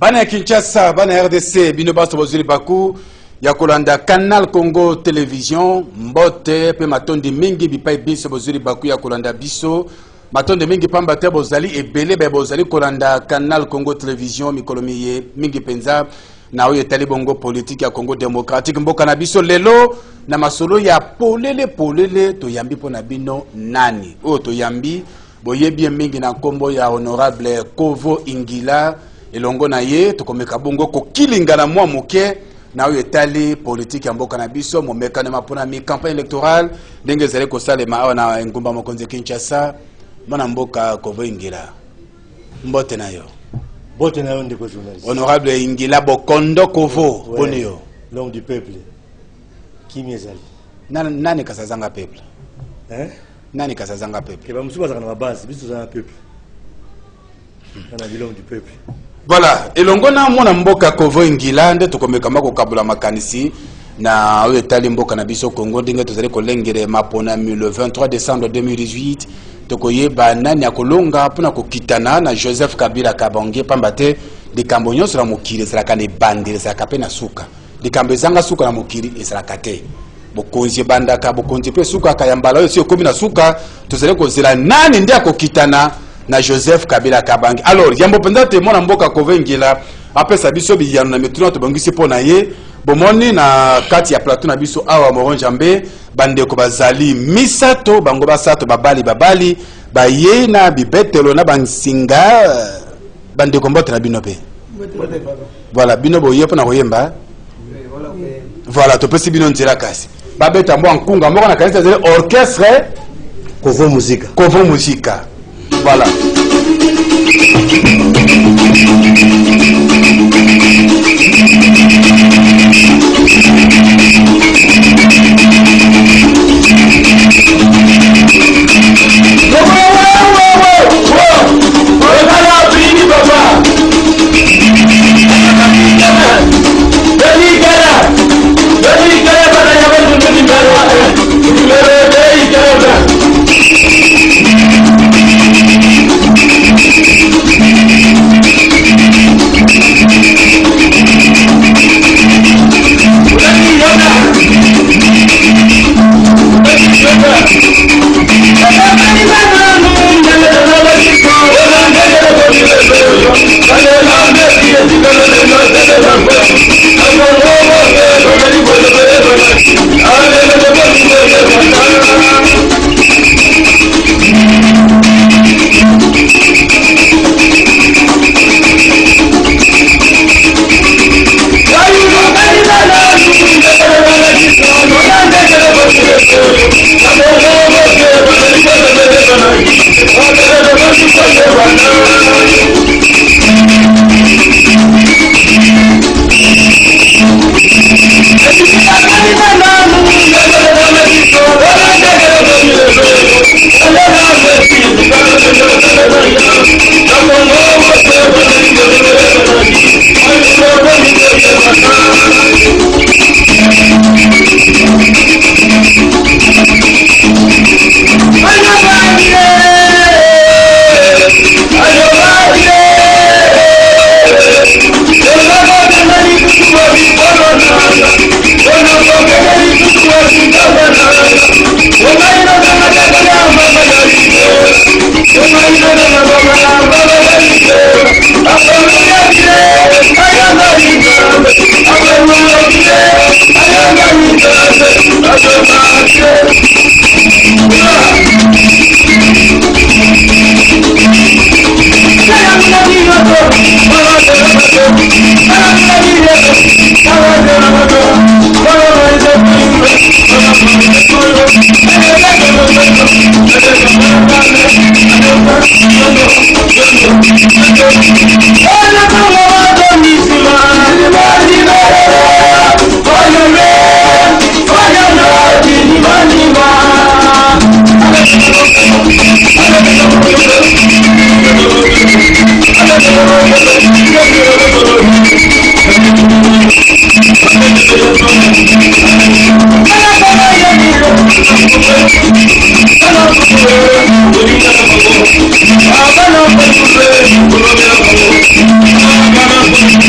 Bana Kinshasa, bana RDC, binoba sobozili baku, ya kolanda Canal Congo Télévision, mbote, pe matonde mingi bipai biso bozili baku ya kolanda biso, matonde mingi pambate bozali ebele be bozali kolanda Canal Congo Télévision mikolomiye mingi penza na oyo etali bongo politique ya Congo démocratique mboka na biso lelo na masolo ya polele to yambi pona bino nani oyo to yambi boyebi mingi na kombo ya honorable Kovo Ingila elongo na ye tokomeka bongo ko kilinga na mwa moke na oyo etali politique ya mboka na biso momeka na mapona mi campagne électorale ndenge zale ko salema na ngumba mokonzi Kinshasa mwana mboka Kovo Ingila mbote na yo. Bote na yo ndeko journaliste. Honorable Ingila Bokondo Kovo bonio. L'homme du peuple. Qui miezali? Nani kasazanga peuple? Hein? Nani kasazanga peuple? Keba musuba za na base, biso za peuple. Kana l'homme du peuple. Voilà, elongo na mwana mboka Kovo Ingila nde tokomeka mako kabula makanisi na oyo etali mboka na biso Congo ndenge tozali kolengere mapona le 23 décembre 2018 tokoyeba nani akolonga pona kokitana na Joseph Kabila Kabange pambate likambo nyonso la mokili ezalaka ne bandele ezalaka pe na suka likambo ezanga suka na mokili ezalaka te bokonzi bandaka bokonzi pe suka kayambala oyo si okomi na suka tozali kozela nani nde akokitana na Joseph Kabila Kabange. Alors yambo penza te mwana mboka Kovo Ingila apesa biso biyano na metuna to bangisi pona ye bomoni na kati ya plateau na biso awa moronjambe bandeko bazali misato bango basato babali baye na bibetelo na bansinga bandeko mbote na bino pe voilà bino boye pona koyemba voilà to pesi bino nzela kasi babeta mbo nkunga moko na kanisa zele orchestre Kovo Musica. Kovo Musica. Voilà. Thank you.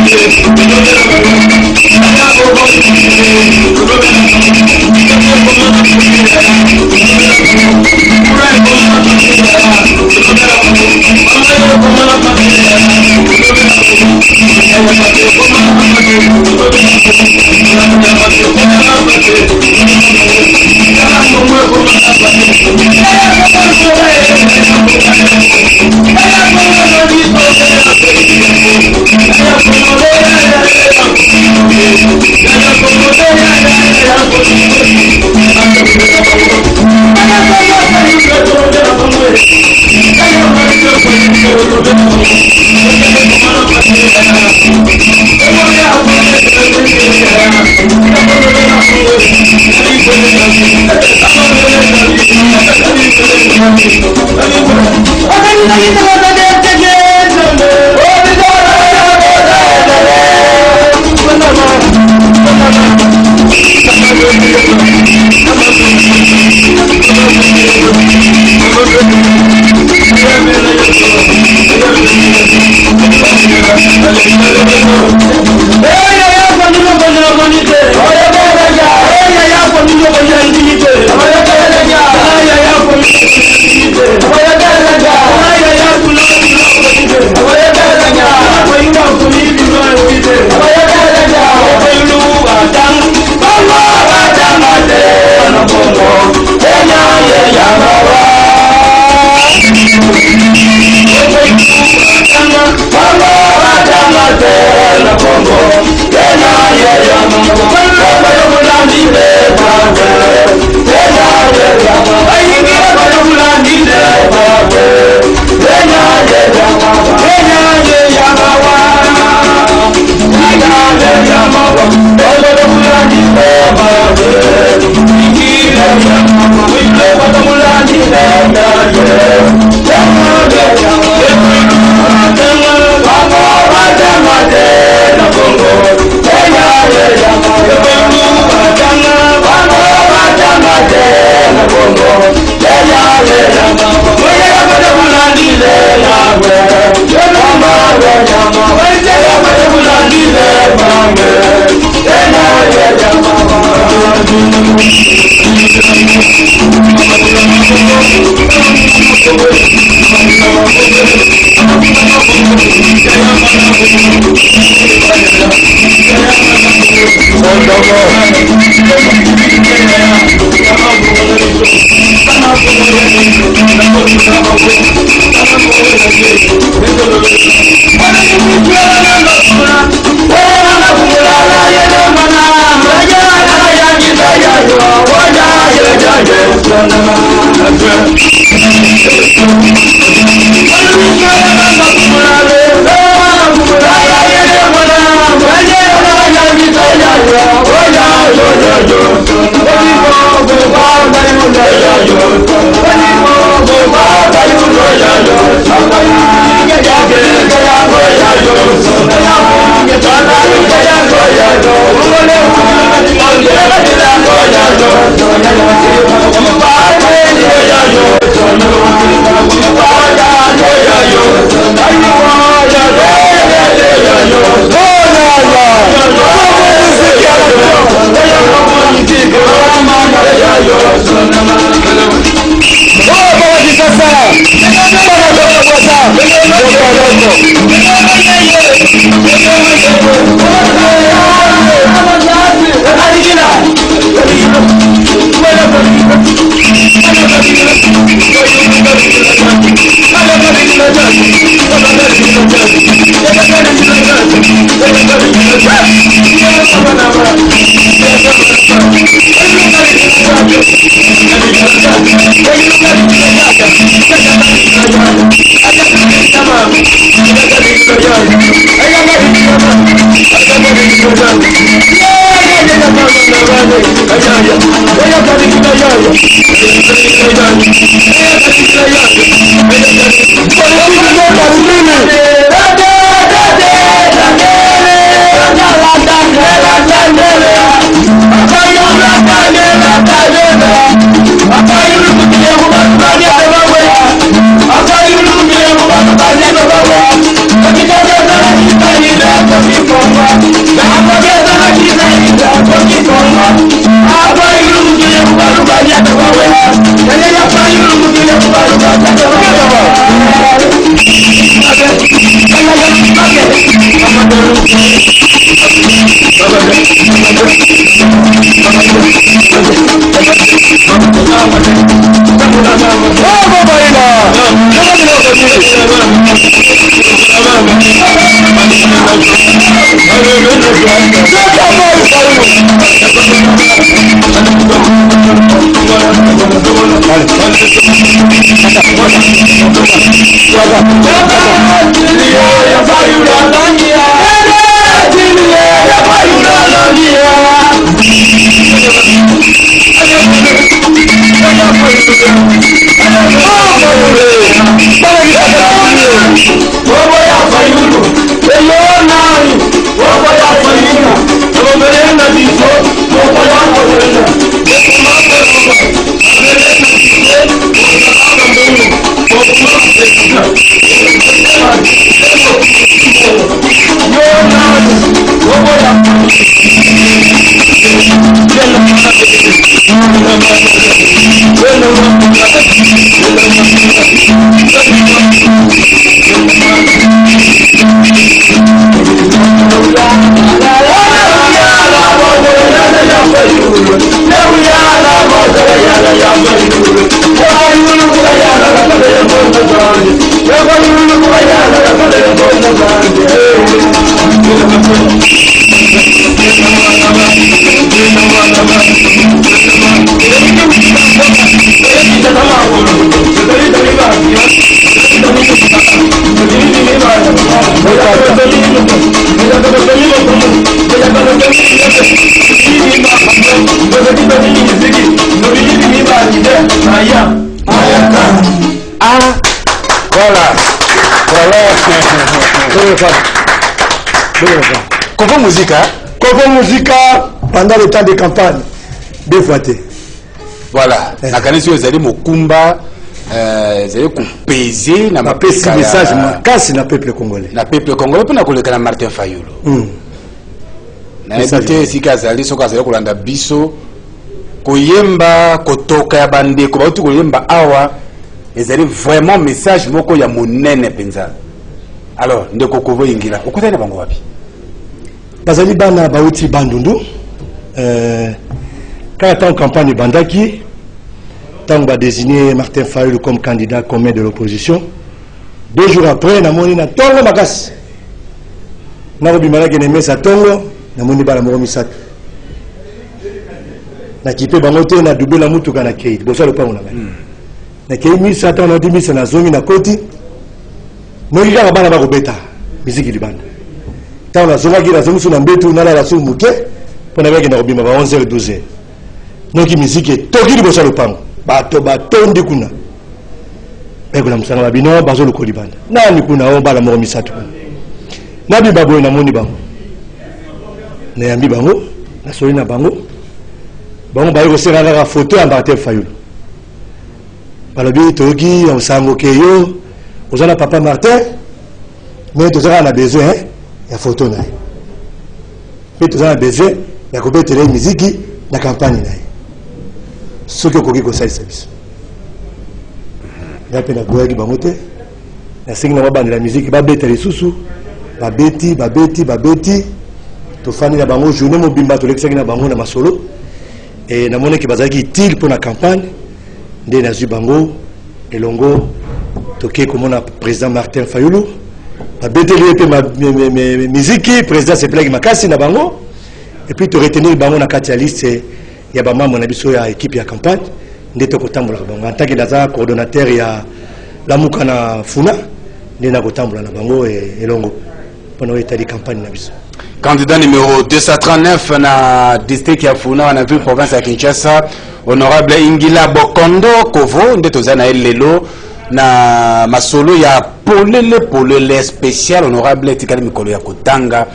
Comment musique, hein? Comment musique pendant le temps de campagne, deux fois. Voilà. La canette vous allez mokumba, vous allez peser na ma pesi message makasi na peuple congolais. Na peuple congolais pour na koleka Martin Fayulu. Na écouter si kazali so kazali kolanda biso koyemba kotoka ya bande ko bauti koyemba awa ezali vraiment message moko ya monene penza. Alors ndeko Kovo Ingila okutana bango wapi? Bazali bana bauti bandundu quand en campagne bandaki tant va désigner Martin Fayulu comme candidat commun de l'opposition 2 jours après na moni na tongo makasi na robimala ke nemesa tongo na moni bala mo misatu na kipe bangote na double la mutuka na kei bosa le pa ona na kei misatu na dimisa na zomi na koti moi ga bana ba kobeta miziki libanda tant la zonga gira zomu na mbetu na la su muke pona ba ke na robima ba 11h 12h noki miziki toki bosa le pango bato batondi kuna ekula musanga babino bazo lokoli banda nani kuna o bala mo misatu nabi babo na moni bango na yambi bango na soli na bango bango ba yoko sera la photo ya Martin Fayulu balobi toki on sango ke yo ozana papa Martin mais tozaka na besoin ya photo na pe tozana besoin ya kobetela muziki na campagne na ce que koki ko sai service ya pena goyaki bango te na singi na bande la musique ba beta lisusu ba beti to fani na bango journée mobimba to lexaki na bango na masolo et na mone ki bazaki utile pour la campagne nde na zu bango elongo to ke komona président Martin Fayulu ba beti lié ma musique président se plague makasi na bango et puis to retenir bango na kati ya liste ya ba membre na biso ya équipe ya campagne ndete ko tambola bango en tant que daza coordonnateur ya la mukana funa ndena ko tambola na bango elongo pendant l'état campagne na biso. Candidat numéro 239 na district ya funa na ville province ya Kinshasa honorable Ingila Bokondo Kovo ndete ozana lelo na masolo ya polele spécial honorable tikali mikolo ya kotanga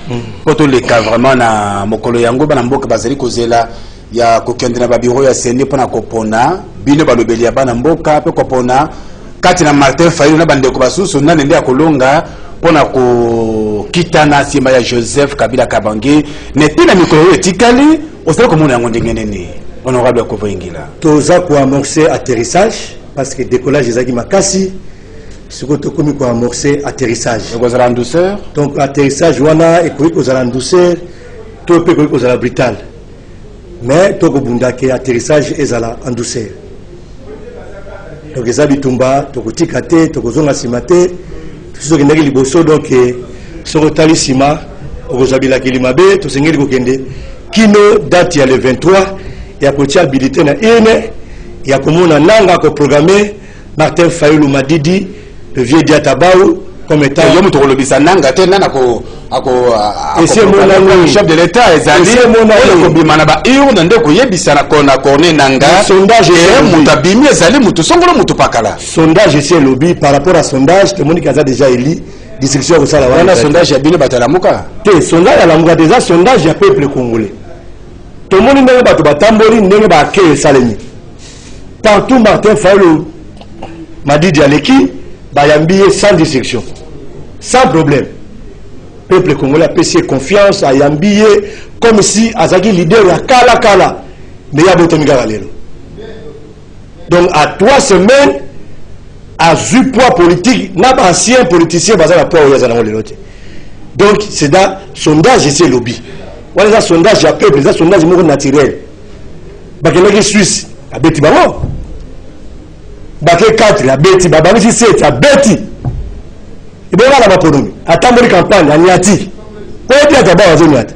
poto le cas vraiment na mokolo yango bana mboka bazali kozela ya kokende na babiro ya sende pona kopona bino balobeli ya bana mboka pe kopona kati na Martin Fayulu na bande ko basusu na nende ya kolonga pona ko kitana sima ya Joseph Kabila Kabange netina mikolo etikali osala komona yango ndenge nene honorable Kovo Ingila toza ko amorcer atterrissage parce que décollage ezaki makasi ce que tu as amorcé atterrissage. Vous allez en douceur. Donc atterrissage wana et vous allez en douceur, tout peut vous allez brutal. Mais tout le monde qui atterrissage est en douceur. Donc les habitumba, tout le tikate, tout le zonga simate, tout ce qui est liboso donc sur le talisima, vous avez la kilimabe, tout ce qui est kino date ya le 23 ya kotia habilité na ine ya komona nanga ko programmer Martin Fayulu Madidi le vieux Diatabao comme étant yo muto kolobisa nanga te nana ko chef de l'état ezali ko bimana ba urne ndeko yebisa na kona corner nanga sondage mutabimi ezali mutu songolo mutu pakala sondage c'est lobby par rapport à sondage tout le monde qui a déjà élu distriction ko sala wana sondage ya bino batala muka te sondage la muka déjà sondage ya peuple congolais tout le monde ndenge bato batamboli ndenge ba ke salemi partout Martin Fayulu Madidi aleki bayambiye sans dissection sans problème peuple congolais a payé confiance à yambiye comme si azaki leader ya kala mais ya botomika lelo donc à 3 semaines à du poids politique n'a pas ancien politicien bazala poids oyo azana lelo te donc c'est dans sondage c'est lobby wala za sondage ya peuple za sondage moko naturel bakelaki Suisse abeti bango baké 4 abeti babamisi 7 abeti ibona la baponomi atamboli campagne aniati odi ataba wazoniata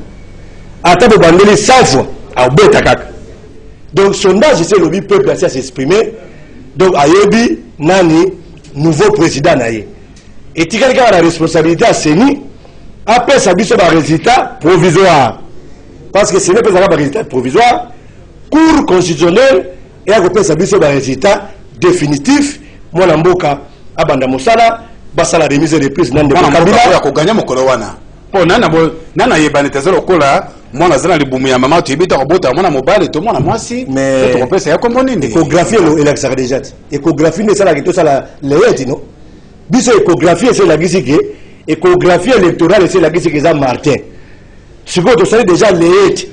atabo bandeli 100 fois abeta kaka donc sondage c'est lobby peuple à s'exprimer donc ayebi nani nouveau président naye et tikali ka la responsabilité à Seni après ça biso ba résultat provisoire parce que ce n'est pas un résultat provisoire cour constitutionnel et à côté ça biso ba résultat définitif mwana mboka abanda mosala basala remise de prise nande Kabila ya koganya mokolo wana po nana yebane tezelo kola mwana zana libumu ya mama tibita kobota mwana mobile to mwana mwasi mais to kopesa ya kombo nini échographie et l'accès déjà échographie ne sala que ça la leeti no biso échographie c'est la gisike échographie électorale c'est la gisike za Martin ce que tu sais déjà leeti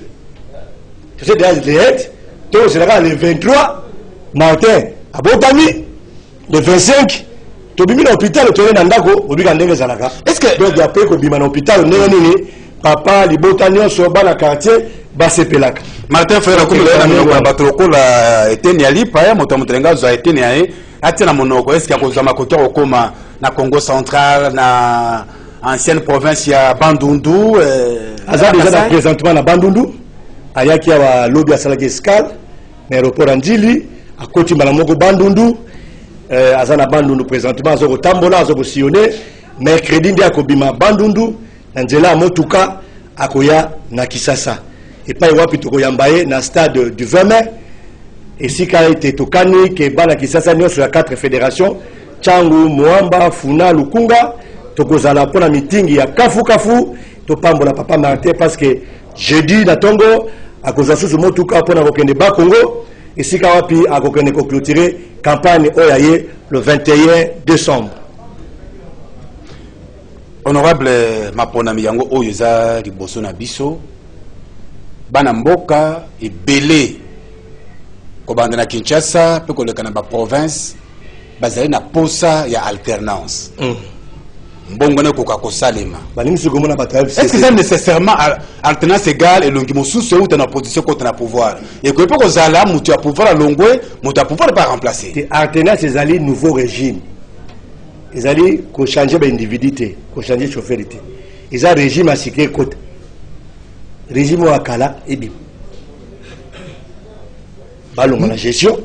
tu sais déjà leeti to c'est là le 23 Martin abotami le 25 tobimi na hôpital toye na ndako obika ndenge zalaka est-ce que donc ya pe ko bima na hôpital ndenge nini papa libota nyonso bana quartier basepelaka Martin Fayulu ko na monoko batoko la eteni alipa ya moto mutrenga zo eteni ya ati na monoko est-ce que akozwa makoki okoma na Congo central na ancienne province ya Bandundu aza déjà présentement na Bandundu ayaki ya lobby asalaki escale na aéroport Andili akoti mbala moko Bandundu azana Bandundu présentement azoko tambola azoko sillonner mercredi ndi akobima Bandundu na nzela motuka akoya na Kisasa et pas wapi tokoyamba ye na stade du 20 mai et si ka ete tokani ke bana Kisasa nyonso ya 4 fédérations Changu Moamba Funa Lukunga tokozala pona meeting ya kafu topambola papa Martin parce que jeudi na tongo akozwa susu motuka pona kokende ba Congo et si ka wapi akokende ko clôturer campagne oyaye le 21 décembre. Honorable Mapona Miyango oyoza liboso na biso bana mboka ebele ko banda na Kinshasa pe ko lekana ba province bazali na posa ya alternance mbongo ne koka kosalema balingi komona bataille est-ce que c'est nécessairement alternance égale et longi mosusu ou na position contre na pouvoir et que peut kozala mutu ya pouvoir à longwe mutu ya pouvoir pas remplacer alternance ezali nouveau régime ezali ko changer ba individualité ko changer chauffeurité eza régime à siké côté régime wa kala ebi balonga la gestion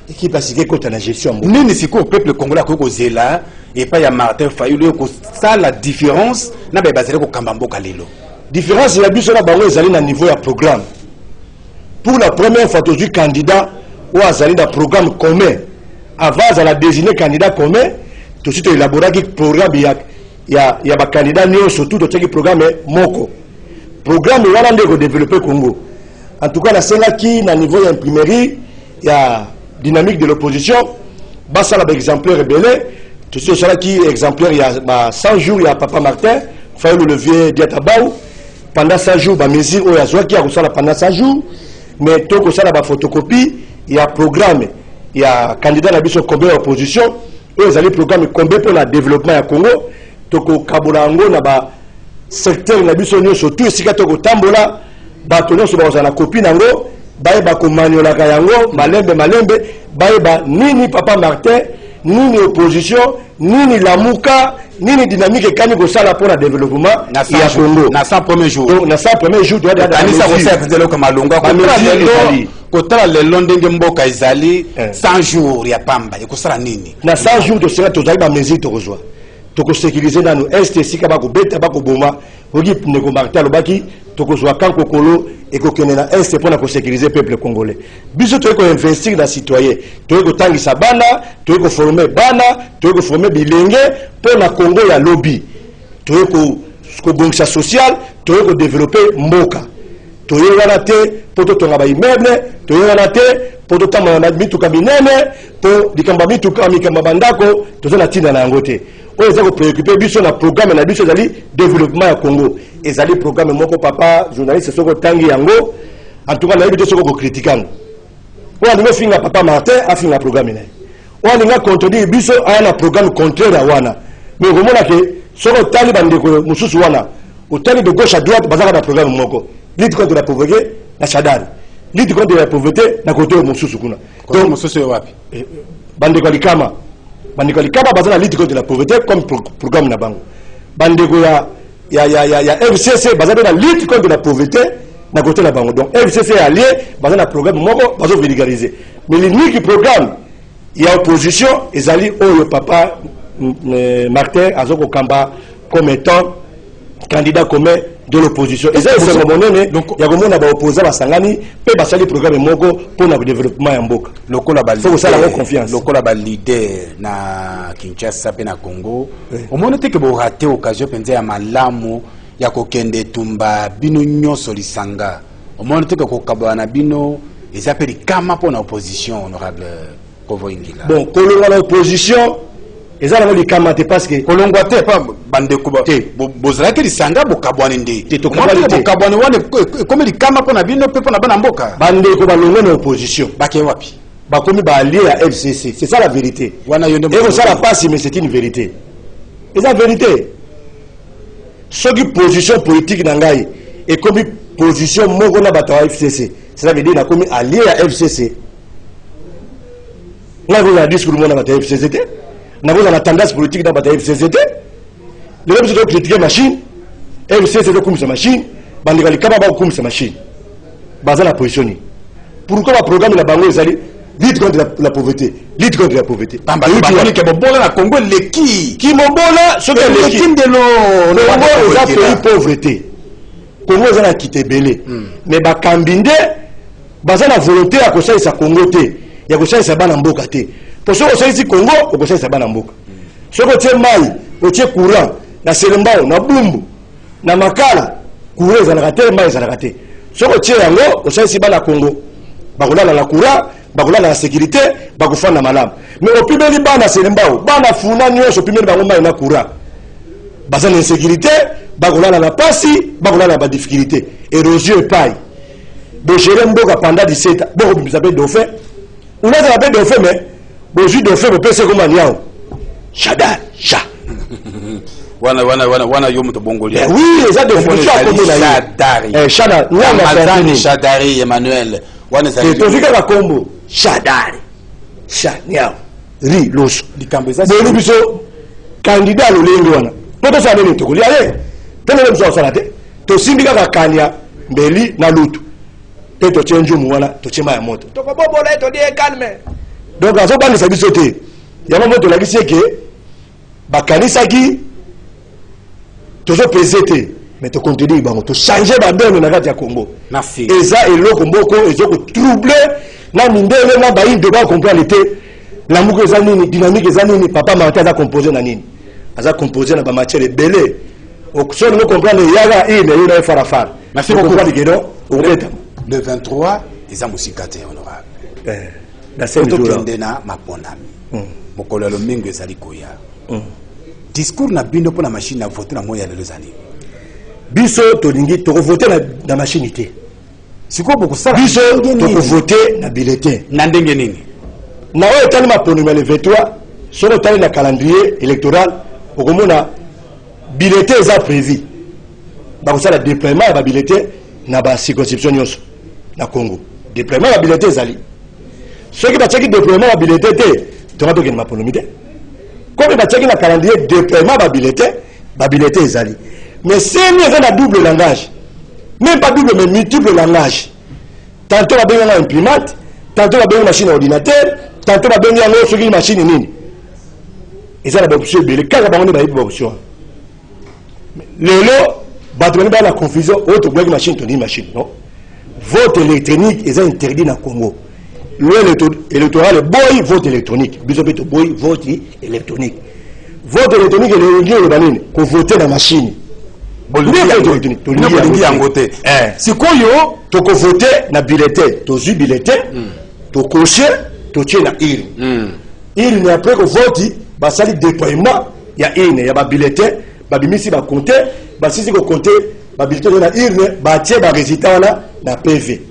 équipe à siké côté la gestion nini siko peuple congolais ko zela et pas ya Martin Fayulu ko ça la différence na ba bazeli ko kamba mboka lelo différence la biso na bango ezali na niveau ya programme pour la première fois tous candidat ou azali da programme commun avant à la désigner candidat commun tout de suite élaborer un programme il y a ba candidat nyo surtout to teki programme moko programme wana ndeko développer Congo en tout cas la senga qui na niveau ya imprimerie il y a dynamique de l'opposition basa la exemplaire rebelle tout ce cela qui exemplaire il y a 100 jours il y a papa Martin Fayulu le vieux Diatabao pendant 100 jours ba mesure o ya zwa qui a reçu pendant 100 jours mais tout ça la photocopie il y a programme il y a candidat la biso commun opposition Ils allaient programme combien pour le développement à Congo. Toko Kaburango na ba secteur na biso nyo surtout esika toko tambola bato nyonso bazana copie nango bayeba ko maniola kayango malembe bayeba nini Papa Martin nini opposition nini lamuka nini dynamique kani ko sala pour le développement ya Congo na 100 premiers jours. Donc na 100 premiers jours tu dois kanisa ko sala zelo kama longa ko kotala le londenge mboka izali 100 jours ya pamba ko sala nini na 100 jours to sera to ba mesure to kozwa toko sécuriser dans nous est sika ba ko beta ba ko boma ogi ndeko Martin lobaki toko zwa kan kokolo et ko kenena est pour na ko sécuriser peuple congolais biso to ko investir dans citoyen to ko tangisa bana to ko former bana to ko former bilenge pour na Congo ya lobby to ko bongisa social to ko développer mboka to yona te pour to tonga ba immeuble to yona te pour to tamba na mituka binene to dikamba mituka mikamba bandako to zona tina na ngote. Ils ont préoccupé biso na programme na biso zali développement ya Congo. Ezali programme moko papa journaliste soko tangi yango en tout cas na biso soko critiquer. On a finga Papa Martin a finga programme na. On a contredire biso a na programme contraire à wana. Mais au moment que soko tali bandeko mususu wana au tali de gauche à droite bazaka na programme moko. Lutte contre la pauvreté na Chadari. Lutte contre la pauvreté na côté mususu kuna. Donc mususu wapi? Bandeko likama bandeko likaba bazana lutte contre la pauvreté comme programme na bango bandeko ya FCC bazana la lutte contre la pauvreté na côté la bango donc FCC allié bazana programme moko bazo vulgariser mais l'unique programme il y a opposition ezali oyo Papa Martin azoko kamba comme étant candidat commun de l'opposition et ça c'est mon monene donc il y a comme on a opposé à Sangani peut passer le programme moko pour le développement en Mboka lokola ba faut ça la confiance lokola ba leader na Kinshasa pe na Congo au moins te que bo rater occasion penza ya malamu ya kokende tumba bino nyonso lisanga au moins te que ko kabana bino et appelle kama pour na opposition honorable Kovo Ingila bon kolonga la opposition et ça la kamate parce que kolongwa te pa bande kuba bozala ke lisanga bokabwane nde te to bokabwane wane comme likama pona bino pe pona bana mboka bande ko balonga na opposition bake wapi bakomi ba allié à FCC c'est ça la vérité wana yonde et ça la passe mais c'est une vérité et la vérité ce qui position politique nangai et comme position moko na bato FCC ça veut dire na komi allié à FCC là vous avez dit ce que le monde a bato FCC nous avons la tendance politique dans la FCCT. Les gens qui ont critiqué la machine, FCCT comme sa machine, les gens qui ont comme sa machine. Basé la position. Pourquoi le programme de la Bango est allé lutte contre la pauvreté, lutte contre la pauvreté. Tamba qui na Congo les qui mobola ce que les qui de l'eau Congo est pays pauvreté. Congo est à quitter belé. Mais ba kambinde basé la volonté à conseiller sa Congo té, ya conseiller sa bana mboka té. Pour ceux qui sont ici Congo, on peut faire ça. Ceux qui sont maï, qui sont courant, na Selembao, na Bumbu, na Makala, courant, ils ont raté, maï, ils ont raté. Ceux qui sont yango, on sait ici bas na Congo. Bakola na la courant, bakola na la sécurité, bakofa na malam. Mais au plus bel bas na Selembao, bas na Funa nyos, au plus bel bango maï na courant. Bas na insécurité, bakola na la passi, bakola na la difficulté. Érosion et paille. Donc gérer mboka pendant 17 ans, beaucoup plus appelé dauphin. On a appelé dauphin mais bonjour de faire peut c'est comment niao Chadar cha wana yomo to bongolia oui les a de Chadari Chadar Ramazani Chadari Emmanuel wana za to fika ka kombo Chadari cha niao ri loso dikambeza bo biso candidat lo lengo wana to sa bene to kulia ye tele le biso sala te to sindika ka kania mbeli na lutu te to chenju mu wana to chema ya moto to ko bobola to die calme. Donc, à ce moment-là, il y a un moment de la vie que Bakanisaki, tu as pesé, mais tu continues, tu changer la donne dans le Congo. Et ça, et l'eau Congo, ils ont troublé, na mindele, na baïn, de pas comprendre l'été, l'amour que zanini, dynamique zanini, Papa Martin a composé nanini. A composé dans la matière de belé. Au sol, nous comprenons, il y a il y a farafar. Merci beaucoup. Le 23, ils ont aussi gâté honorable. Tokendena maponami mokolo lo mingo ezali koya discours na bino pour la machine à voter na moya le zani biso tolingi to voter na machine té siko boko sala biso to voter na bulletin na ndenge nini na oyo tali maponami le 23 sur le temps de calendrier électoral, au moment où bulletin est prévu. Donc ça, le déploiement de la bulletin dans la circonscription na Congo. Déploiement de la bulletin est allé. Ceux qui ont déploiement de la bulletin, tu vas te gagner ma polomité. Comme ils ont le calendrier déploiement de la bulletin est allé. Mais si nous avons un double langage, même pas double, mais multiple langage, tantôt on a besoin d'une imprimante, tantôt on a besoin d'une machine ordinateur, tantôt on a besoin d'une machine nini. Et ça, c'est l'option. Le cas où on a une option. Le lot, il y a la confusion. Autre machine, une machine. Non. Vote électronique est interdit dans le Congo. L'électoral est boy, vote électronique. Bisopé boy, vote électronique. Vote électronique est le banane. Qu'on vote dans la machine. Si quoi yo, tu peux voter dans le bulletin. Tu as eu bulletin, tu as coché, tu as na il. Il n'est après que vote. Basali déploiement, il y a une, il y a un bulletin, babimisi va compter, basisi va compter, bulletin de la urne, batie ba résultat na PV.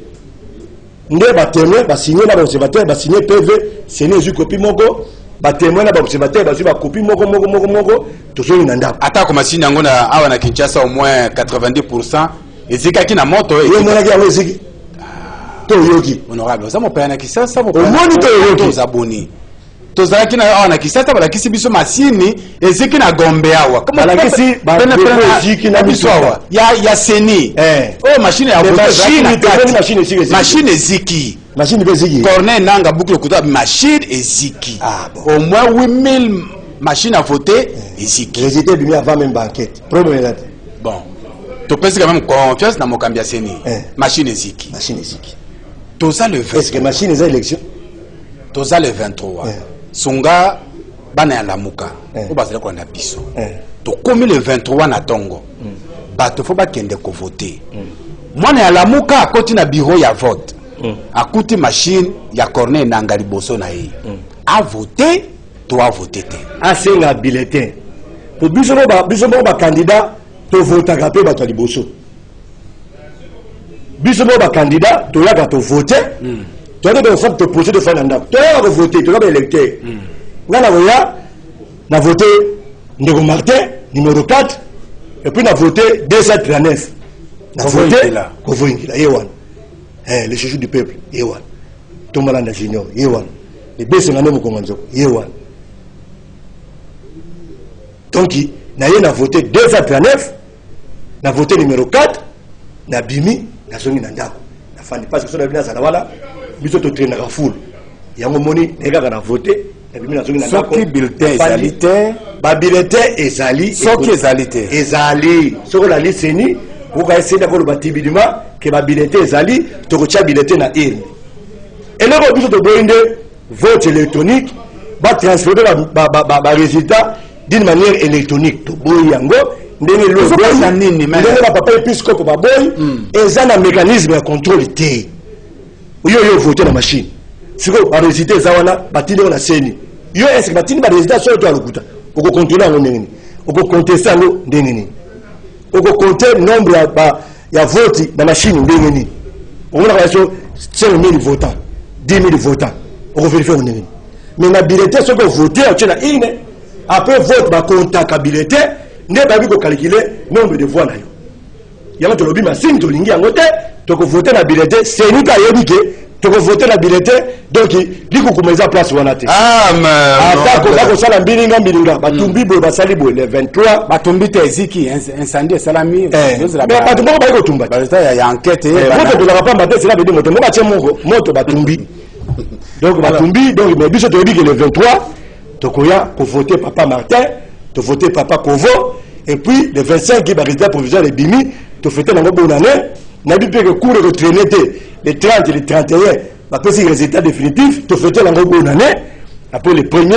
Ndé ba témoin, ba signer na observateur, ba signer PV, signer une copie moko, ba témoin na ba observateur, ba copie moko, toujours une ndako. Ata comme si nango na awa na Kinshasa au moins 90%, et zika ki na moto et yo mona ki awe ziki. To yoki. Honorable, ça mon père na Kinshasa, mon père. Au moins to yoki. Aux abonnés. Tozalaki na awa na Kisasa balakisi biso masini eziki na Gombe awa kama balakisi eziki na biso awa ya seni oh machine ya machine eziki Corneille Nanga boucle kuta machine eziki au moins 8000 machines à voter eziki résultat du avant même banquette problème là bon tu penses quand même confiance na mokambi ya seni machine eziki toza le 20 est-ce que machine est élection toza le 23 Songa bana ya lamuka o bazela ko na biso to komi le 23 na tongo bato fo ba kende ko voter mwana ya lamuka akoti na bureau ya vote akuti machine ya Corneille Nanga liboso na ye a voter to a voter te a senga bulletin pour biso ba candidat to voter ka pe bato liboso biso ba candidat to ya ka to voter. Tu as des femmes te poser de faire un acte. Tu as voté, tu as électé. On a voté Ndego Martin, numéro 4, et puis on a voté 239. On a voté Kovo Ingila, Yewan. Les chouchous du peuple, Yewan. Tomalanda Junior, Yewan. Les Bessengane Moukomanzo, Yewan. Donc, on a voté 239, on a voté numéro 4, on a bimi, on a sonné Nandako. On a fait parce que on a vu dans la biso to traîner la foule yango moni nega kana voter et puis na zongi na ndako soki bulletin ezalité ba bulletin ezali soki ezalité ezali soko la liste ni uka essayer ko ba tibidima ke ba bulletin ezali to ko tia bulletin na il et là biso to boinde vote électronique ba transférer ba résultat d'une manière électronique to boy yango ndenge lo boy nini mais ndenge ba papa épiscope ba boy ezana mécanisme de contrôle té yo voter la machine siko ba résultat zawana batinde na seni yo est-ce que batinde ba résultat so to alukuta oko contrôler ngo ndenge oko contester ngo ndenge ni oko compter nombre ya vote na machine ndenge ni on a raison 5000 votants 10000 votants oko vérifier ndenge ni mais na bulletin so ko voter au na ine après vote ba contact bulletin ne ba bi ko calculer nombre de voix na yo yango to lobi machine to lingi yango te to ko voter na bulletin c'est ni ka yebi ke to ko voter na bulletin donc liko kumeza place wana te ko sala mbilinga batumbi bo basali bo le 23 batumbi te eziki incendie salami mais batumbi ba ko tumba résultat ya enquête moto to la pas matin c'est là de moto ba tchemo moto batumbi donc batumbi donc mais biso to yebi ke le 23 to ko ya ko voter papa Martin to voter papa Kovo et puis le 25 qui va résultat provisoire de Bimi to fêter nango bonne année na bi que cours de traîner les 30 et les 31 après ces résultats définitifs to fêter nango bonne année après le premier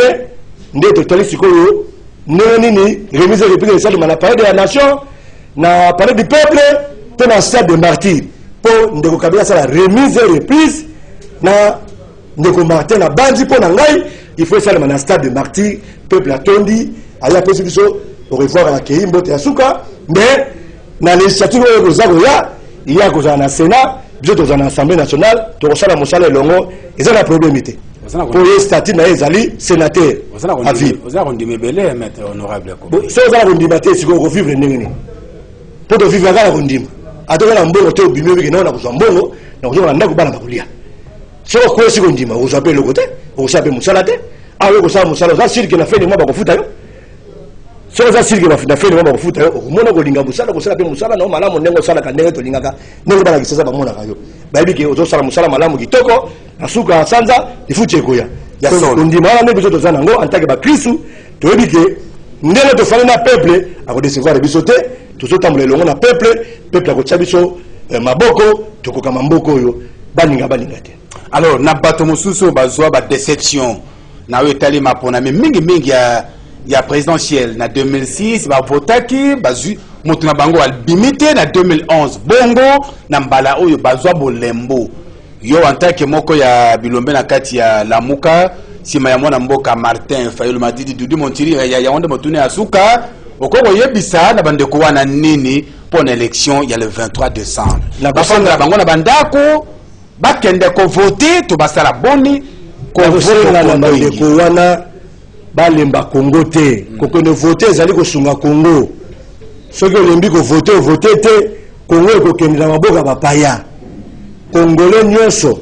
ndé total sikoyo noni remise de reprise de la parole de la nation na parole du peuple to na stade de martyr pour ndeko kabila ça la remise et reprise na ndeko Martin na bandi pour na ngai il faut ça le stade de martyr peuple atondi aya pesi biso au revoir à Keimbo te asuka mais na l'initiative de Zagoya il y a que dans le Sénat biso dans l'Assemblée nationale to sala mosala longo et ça la problémité pour les statuts na ezali sénateur à vie vous avez dit belé maître honorable so za rondima te siko ko vivre ndenge pour de vivre la rondima atoka na mbongo te obimio biki na kozwa mbongo na kozwa na ndako bana bakulia so ko siko ndima ozape le côté ozape musala te awe ko sa musala za sirki na feni mwa bakofuta yo so za sirki na feni mwa bakofuta yo omona ko linga musala ko sala pe musala na malamu ndengo sala ka ndenge to lingaka ndenge bana kisasa bamona kayo bayibi ke ozo sala musala malamu kitoko asuka sanza ifuche koya ya solo ndima wana biso to zana ngo antake ba kristu to yebike ndenge to fali na peuple ako décevoir biso te to so tambola longo na peuple ako chabiso maboko to koka mamboko yo baninga te. Alors na bato mosusu bazwa ba déception na yo etali mapona mais mingi ya présidentielle na 2006 ba votaki bazwi moto na bango albimité na 2011 bongo na mbala oyo bazwa bolembo yo antake moko ya bilombe na kati ya Lamuka sima ya mwana mboka Martin Fayulu Madidi Dudu Montiri ya onde motune asuka okoko yebisa na bandeko wana nini pour une élection il y a le 23 décembre la bafanga bango na bandako bakende ko voter to basala boni ko voter na bandeko wana balemba Congo te koko ne voter ezali ko sunga Congo soki olembi ko voter te Congo ko kende na maboka bapaya Congolais nyonso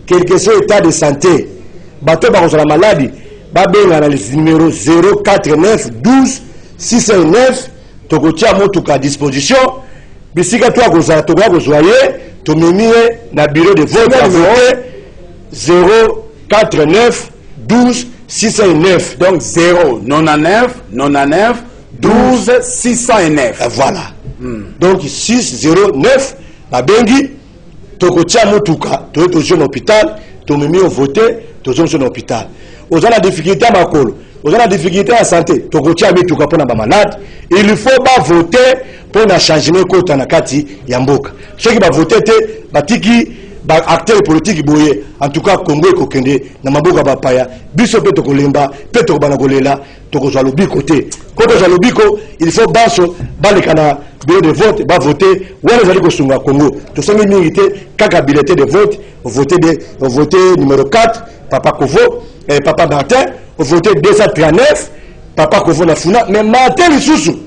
quel que soit état de santé bato ba kozala maladi ba benga na numéro 049 12 609 tokotia motuka à disposition bisika to akozala tokoya kozwaye tomemie na bureau de vote à voter 049 12 609 donc 099 12 609 voilà donc 609 babengi tokotia motuka to sur l'hôpital tomemi au voter to sur l'hôpital aux la difficulté à makolo aux la difficulté à santé tokotia motuka pona ba malade il faut pas voter pour na changement kota na kati ya mboka ceux qui va voter te batiki ba acteur politique boye en tout cas Congo ko kende na maboka ba paya biso pe to kolemba pe to bana kolela to ko zwa lobiko te ko to zwa lobiko il faut baso balekana bureau de vote ba voter wala zali ko sunga Congo to sami mingi te kaka bulletin de vote voter numéro 4 papa Kovo papa Martin voter 239 papa Kovo na funa mais Martin lisusu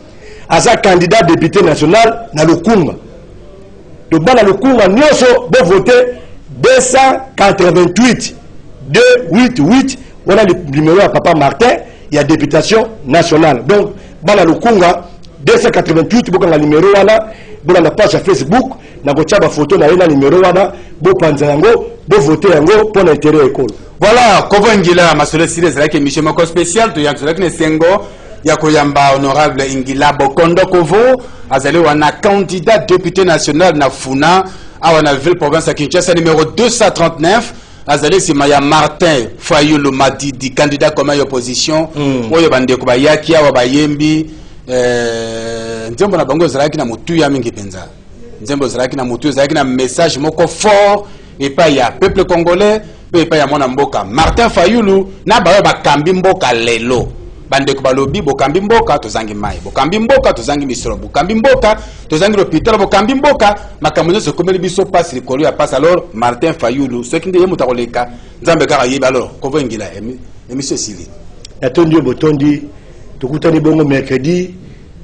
asa candidat député national na Lukunga le bas le cours à Nyoso de voter 288 288 on a le numéro à papa Martin il y a députation nationale donc bala le kunga 288 boka na numéro wana bola na page Facebook na kocha ba photo na ina numéro wana bo panza yango bo voter yango pour l'intérêt école voilà Kovo Ngila masole sile c'est là que mission moko spécial to yango c'est sengo ya koyamba honorable Ngila Bokondo Kovo azali wana candidat député national na Funa awana ville province à Kinshasa numéro 239 azali sima ya Martin Fayulu Madidi candidat comme opposition oyo bandeko bayaki awa bayembi nzembo na bango zalaki na mutu ya mingi penza nzembo zalaki na mutu zalaki na message moko fort et pas ya peuple congolais pe pas ya mwana mboka Martin Fayulu na bayo bakambi mboka lelo bandeko balobi bokambi mboka tozangi mai bokambi mboka tozangi misoro bokambi mboka tozangi l'hôpital bokambi mboka makambo se komeli biso passe likolo ya passe alors Martin Fayulu ce qui ndeye mutakoleka nzambe kaka yeba alors Kovo Ngila monsieur Sili atondi botondi tukutani bongo mercredi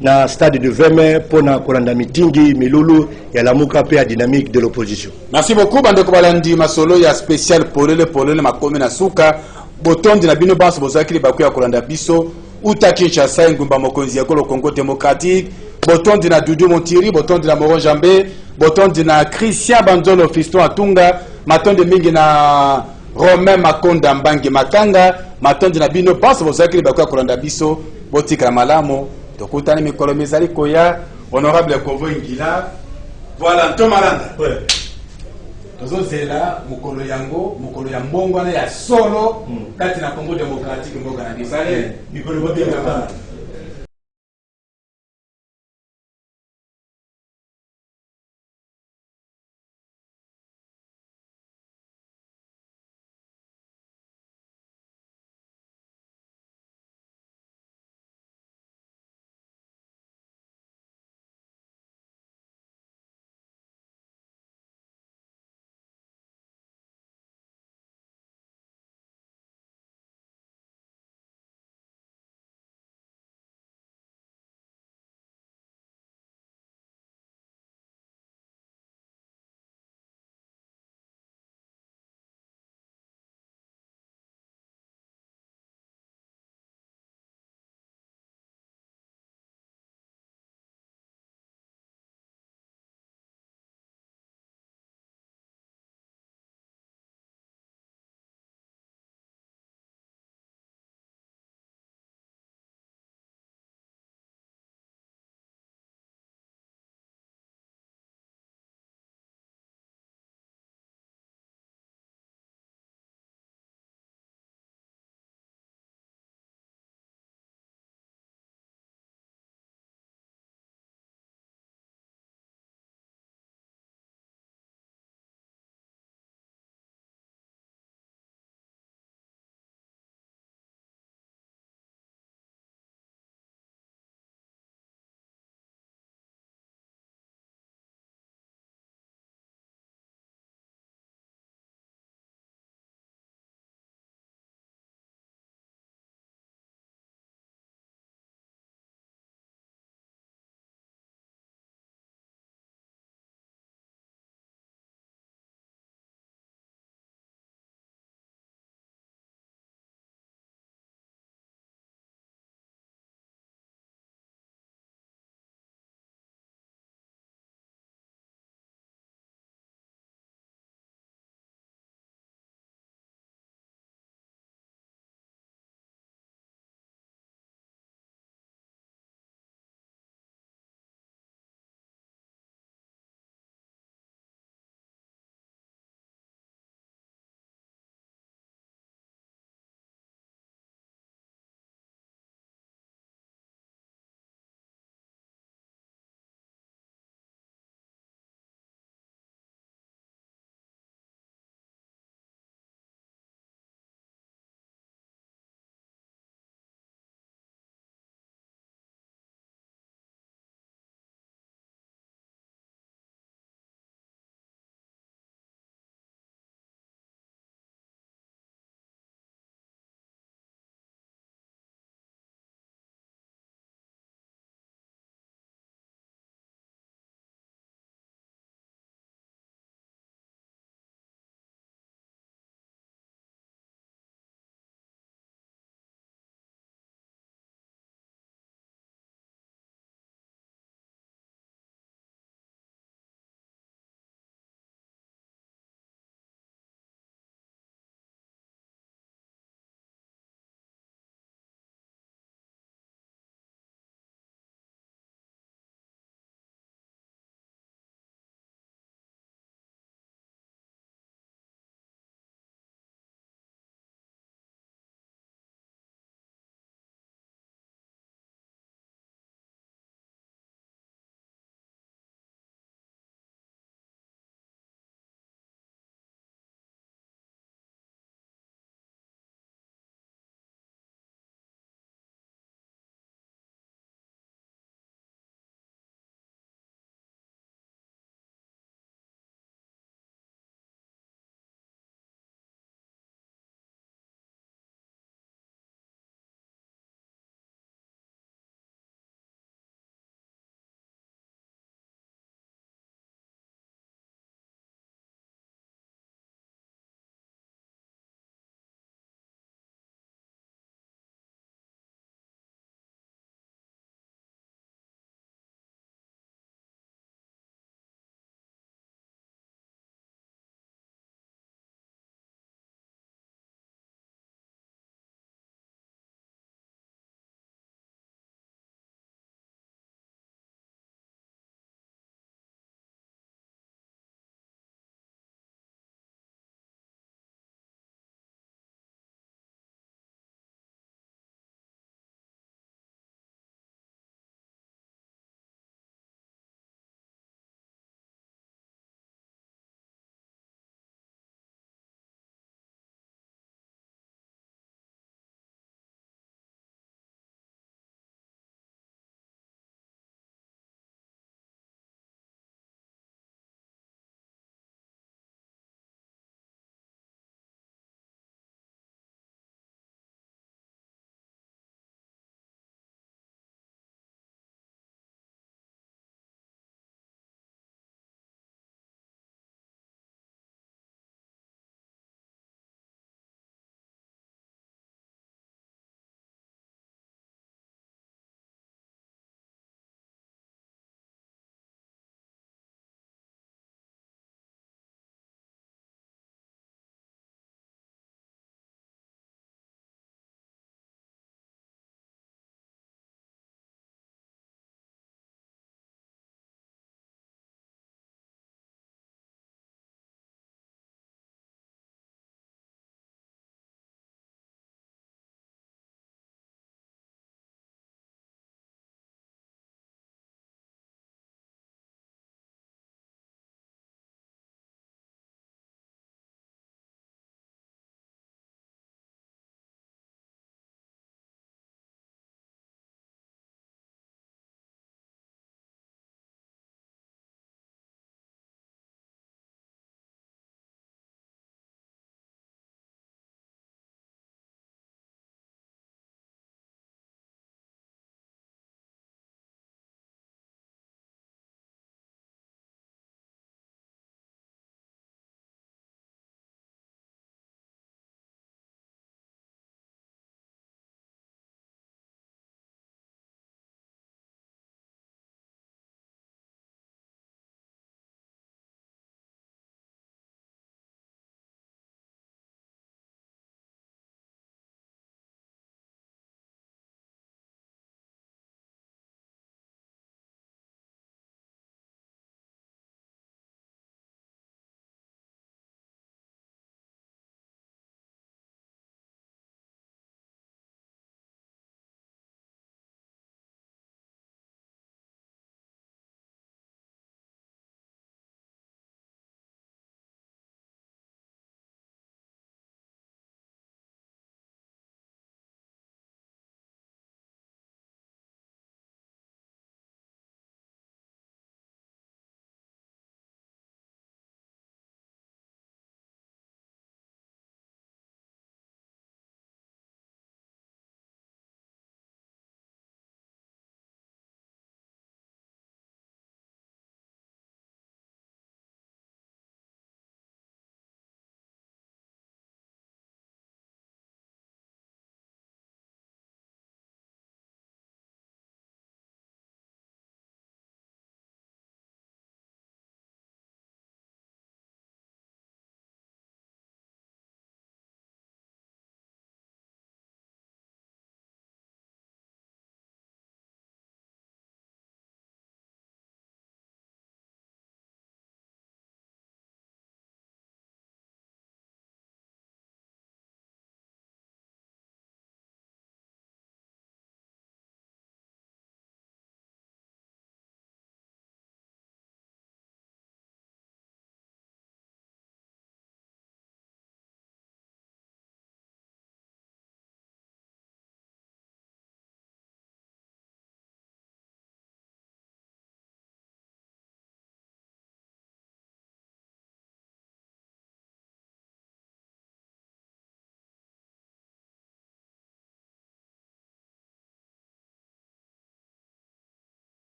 na stade de 20 mai pona kolanda mitingi milulu ya Lamuka pe ya dynamique de l'opposition. Merci beaucoup bandeko balandi masolo ya spécial polele makomi na suka botondi na bino banso bozakili bakuya kolanda biso uta Kinshasa ngumba mokonzi ya Congo démocratique botondi na Dudu Montiri botondi na Moron Jambe botondi na Christian Banzolo Fiston Atunga matonde mingi na Romain Makonda Mbangi Makanga matondi na bino banso bozakili bakuya kolanda biso botika malamo tokutani mikolo mizali koya honorable Kovo Ngila voilà Ntomalanda ouais. Tozo zela mukolo yango mukolo ya mbongo na ya solo kati na Congo démocratique mboka na bisale mikolo bote